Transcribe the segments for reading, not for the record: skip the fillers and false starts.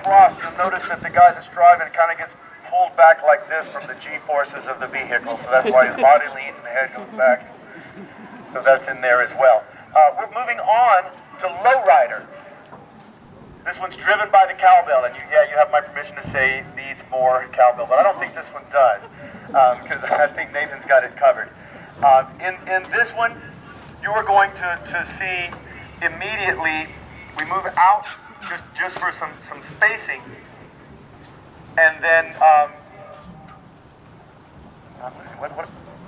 across, you'll notice that the guy that's driving kind of gets pulled back like this from the G-forces of the vehicle, so that's why his body leans and the head goes back. So that's in there as well. We're moving on to lowrider. This one's driven by the cowbell, and you have my permission to say it needs more cowbell, but I don't think this one does, because I think Nathan's got it covered. In this one, you are going to see immediately, we move out just for some spacing, and then,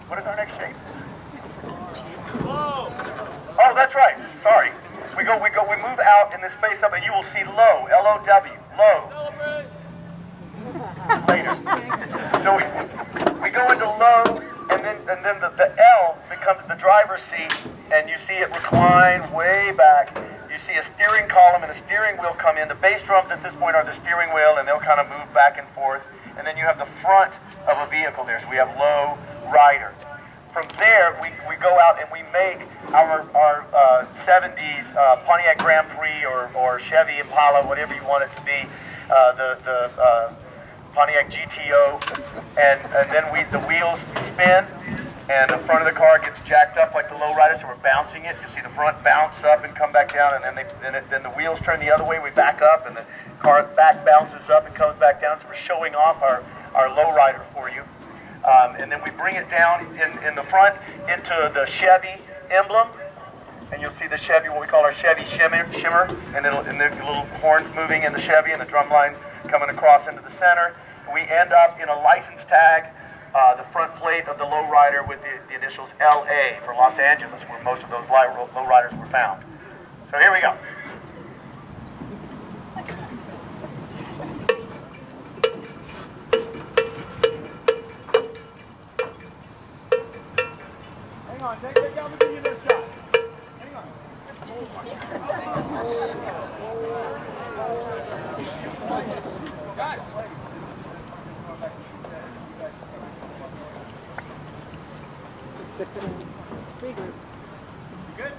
what is our next shape? Oh, that's right, sorry. We move out in the space up, and you will see low, L-O-W, low. Later. So we go into low, and then the L becomes the driver's seat, and you see it recline way back. You see a steering column and a steering wheel come in. The bass drums at this point are the steering wheel, and they'll kind of move back and forth. And then you have the front of a vehicle there, so we have low rider. From there, we go out and we make our 70s Pontiac Grand Prix or Chevy Impala, whatever you want it to be, the Pontiac GTO, and then the wheels spin, and the front of the car gets jacked up like the lowrider, so we're bouncing it. You see the front bounce up and come back down, and then the wheels turn the other way, we back up, and the car back bounces up and comes back down, so we're showing off our lowrider for you. And then we bring it down in the front into the Chevy emblem, and you'll see the Chevy, what we call our Chevy shimmer, and the little horns moving in the Chevy and the drum line coming across into the center. We end up in a license tag, the front plate of the lowrider with the initials LA for Los Angeles, where most of those lowriders were found. So here we go. Hang on, take it down and give you this shot. Hang on. Guys. Regroup. You good?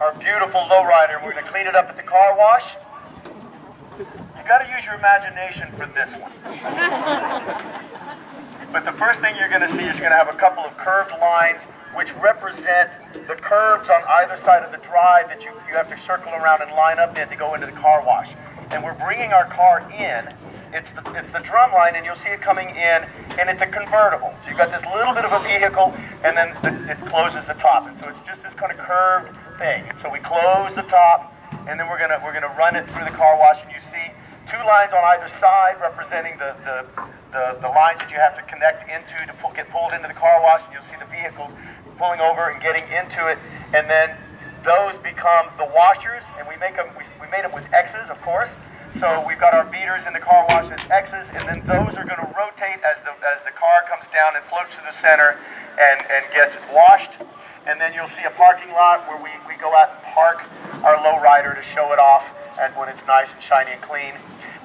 our beautiful lowrider. We're going to clean it up at the car wash. You got to use your imagination for this one. But the first thing you're going to see is you're going to have a couple of curved lines which represent the curves on either side of the drive that you have to circle around and line up in to go into the car wash. And we're bringing our car in. It's the drum line, and you'll see it coming in, and it's a convertible. So you've got this little bit of a vehicle, and then it closes the top. And so it's just this kind of curved thing. And so we close the top, and then we're gonna run it through the car wash, and you see two lines on either side representing the lines that you have to connect into to get pulled into the car wash. And you'll see the vehicle pulling over and getting into it, and then those become the washers, and we made them with X's, of course. So we've got our beaters in the car wash as X's, and then those are going to rotate as the car comes down and floats to the center and gets washed. And then you'll see a parking lot where we go out and park our lowrider to show it off when it's nice and shiny and clean.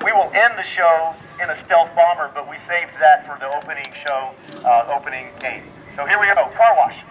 We will end the show in a stealth bomber, but we saved that for the opening show, opening game. So here we go, car wash.